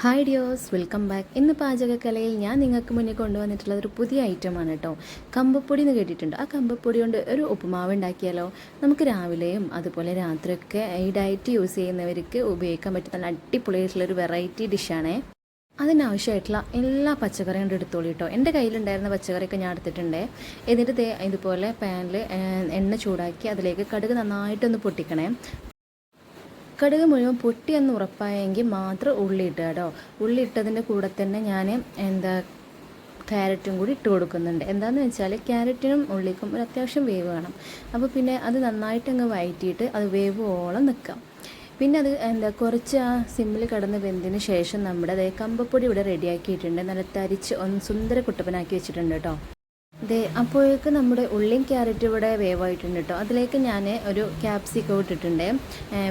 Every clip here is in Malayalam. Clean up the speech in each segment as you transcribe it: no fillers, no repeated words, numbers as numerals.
Hi dears, welcome back. ഇന്ന് പാചകക്കലയിൽ ഞാൻ നിങ്ങൾക്ക് മുന്നിൽ കൊണ്ടുവന്നിട്ടുള്ള ഒരു പുതിയ ഐറ്റമാണ് കേട്ടോ. കമ്പപ്പൊടി എന്ന് കേട്ടിട്ടുണ്ട്. ആ കമ്പപ്പൊടി കൊണ്ട് ഒരു ഉപ്പുമാവ് ഉണ്ടാക്കിയാലോ? നമുക്ക് രാവിലെയും അതുപോലെ രാത്രിയൊക്കെ ഈ ഡയറ്റ് യൂസ് ചെയ്യുന്നവർക്ക് ഉപയോഗിക്കാൻ പറ്റുന്ന നല്ല അടിപൊളിയായിട്ടുള്ളൊരു വെറൈറ്റി ഡിഷാണേ. അതിനാവശ്യമായിട്ടുള്ള എല്ലാ പച്ചക്കറിയും കൊണ്ട് എടുത്തോളൂ കേട്ടോ. എൻ്റെ കയ്യിലുണ്ടായിരുന്ന പച്ചക്കറിയൊക്കെ ഞാൻ എടുത്തിട്ടുണ്ട്. എന്നിട്ട് ഇതുപോലെ പാനിൽ എണ്ണ ചൂടാക്കി അതിലേക്ക് കടുക് നന്നായിട്ടൊന്ന് പൊട്ടിക്കണേ. കടുക് മുഴുവൻ പൊട്ടിയെന്ന് ഉറപ്പായെങ്കിൽ മാത്രം ഉള്ളി ഇട്ടുക കേട്ടോ. ഉള്ളി ഇട്ടതിൻ്റെ കൂടെ തന്നെ ഞാൻ ക്യാരറ്റും കൂടി ഇട്ട് കൊടുക്കുന്നുണ്ട്. എന്താണെന്ന് വെച്ചാൽ ക്യാരറ്റിനും ഉള്ളിക്കും ഒരു അത്യാവശ്യം വേവ് വേണം. അപ്പോൾ പിന്നെ അത് നന്നായിട്ടങ്ങ് വഴറ്റിയിട്ട് അത് വേവോളം നിൽക്കാം. പിന്നെ അത് കുറച്ച് ആ സിമ്മിൽ കിടന്ന് വെന്തതിന് ശേഷം നമ്മുടെ കമ്പപ്പൊടി ഇവിടെ റെഡിയാക്കിയിട്ടുണ്ട്. നല്ല തരിച്ച് ഒന്ന് സുന്ദര കുട്ടപ്പനാക്കി വെച്ചിട്ടുണ്ട് കേട്ടോ. അപ്പോഴേക്ക് നമ്മുടെ ഉള്ളിയും ക്യാരറ്റും ഇവിടെ വേവായിട്ടുണ്ട് കേട്ടോ. അതിലേക്ക് ഞാൻ ഒരു ക്യാപ്സിക്കം ഇട്ടിട്ടുണ്ട്.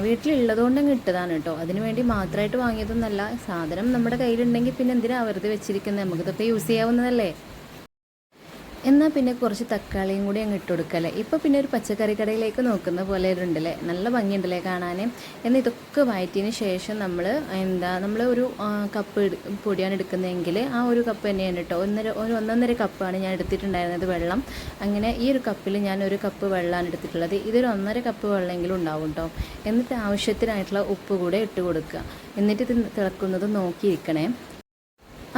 വീട്ടിലുള്ളതുകൊണ്ട് അങ്ങ് ഇട്ടതാണ് കേട്ടോ. അതിന് വേണ്ടി മാത്രമായിട്ട് വാങ്ങിയതൊന്നല്ല. സാധനം നമ്മുടെ കയ്യിലുണ്ടെങ്കിൽ പിന്നെ എന്തിനാ വെറുതെ വെച്ചിരിക്കുന്നത്, നമുക്കിതൊക്കെ യൂസ് ചെയ്യാവുന്നതല്ലേ. എന്നാൽ പിന്നെ കുറച്ച് തക്കാളിയും കൂടി അങ്ങ് ഇട്ട് കൊടുക്കല്ലേ. ഇപ്പോൾ പിന്നെ ഒരു പച്ചക്കറി കടയിലേക്ക് നോക്കുന്ന പോലെ ഉണ്ടല്ലേ, നല്ല ഭംഗിയുണ്ടല്ലേ കാണാൻ. എന്നാൽ ഇതൊക്കെ വഴറ്റിയതിന് ശേഷം നമ്മൾ ഒരു കപ്പ് പൊടിയാണ് എടുക്കുന്നതെങ്കിൽ ആ ഒരു കപ്പ് തന്നെയാണ് കേട്ടോ. ഒന്നൊന്നര കപ്പാണ് ഞാൻ എടുത്തിട്ടുണ്ടായിരുന്നത് വെള്ളം. അങ്ങനെ ഈ ഒരു കപ്പിൽ ഞാൻ ഒരു കപ്പ് വെള്ളമാണ് എടുത്തിട്ടുള്ളത്. ഇതൊരു 1.5 കപ്പ് വെള്ളമെങ്കിലും ഉണ്ടാവും കേട്ടോ. എന്നിട്ട് ആവശ്യത്തിനായിട്ടുള്ള ഉപ്പ് കൂടെ ഇട്ട് കൊടുക്കുക. എന്നിട്ട് ഇത് തിളക്കുന്നത് നോക്കിയിരിക്കണേ.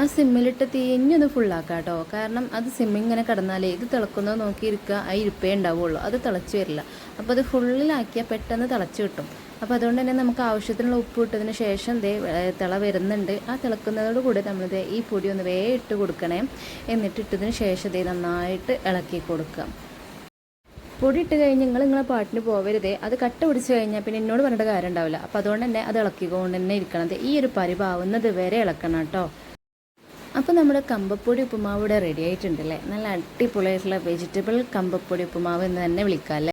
ആ സിമ്മിലിട്ട് തീഞ്ഞൊന്ന് ഫുള്ളാക്കാം കേട്ടോ. കാരണം അത് സിമ്മിങ്ങനെ കിടന്നാലേ ഇത് തിളക്കുന്നത് നോക്കിയിരിക്കുക, ആ ഇരിപ്പേ ഉണ്ടാവുള്ളൂ, അത് തിളച്ച് വരില്ല. അപ്പോൾ അത് ഫുള്ളിലാക്കിയാൽ പെട്ടെന്ന് തിളച്ച് കിട്ടും. അപ്പോൾ അതുകൊണ്ട് തന്നെ നമുക്ക് ആവശ്യത്തിനുള്ള ഉപ്പ് ഇട്ടതിന് ശേഷം തിള വരുന്നുണ്ട്. ആ തിളക്കുന്നതോട് കൂടി നമ്മളിത് ഈ പൊടി ഒന്ന് ഇട്ട് കൊടുക്കണേ. എന്നിട്ട് ഇട്ടതിന് ശേഷം നന്നായിട്ട് ഇളക്കി കൊടുക്കുക. പൊടി ഇട്ട് കഴിഞ്ഞ് നിങ്ങളെ പാട്ടിന് പോവരുതേ. അത് കട്ട പിടിച്ച് കഴിഞ്ഞാൽ പിന്നെ എന്നോട് പറഞ്ഞിട്ട് കാര്യം ഉണ്ടാവില്ല. അപ്പോൾ അതുകൊണ്ട് തന്നെ അത് ഇളക്കിക്കൊണ്ട് തന്നെ ഇരിക്കണത്. ഈ ഒരു പരിവാവുന്നത് വരെ ഇളക്കണം കേട്ടോ. അപ്പോൾ നമ്മുടെ കമ്പപ്പൊടി ഉപ്പുമാവ് ഇവിടെ റെഡി ആയിട്ടുണ്ടല്ലേ. നല്ല അടിപൊളിയായിട്ടുള്ള വെജിറ്റബിൾ കമ്പപ്പൊടി ഉപ്പുമാവ് എന്ന് തന്നെ വിളിക്കാം അല്ലേ.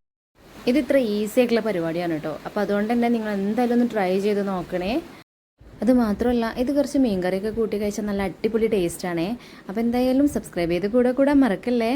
ഇത് ഇത്ര ഈസി ആയിട്ടുള്ള പരിപാടിയാണ് കേട്ടോ. അപ്പോൾ അതുകൊണ്ട് തന്നെ നിങ്ങൾ എന്തായാലും ഒന്ന് ട്രൈ ചെയ്ത് നോക്കണേ. അത് മാത്രമല്ല, ഇത് കുറച്ച് മീൻകറിയൊക്കെ കൂട്ടി കഴിച്ചാൽ നല്ല അടിപൊളി ടേസ്റ്റാണേ. അപ്പോൾ എന്തായാലും സബ്സ്ക്രൈബ് ചെയ്ത് കൂടെ മറക്കല്ലേ.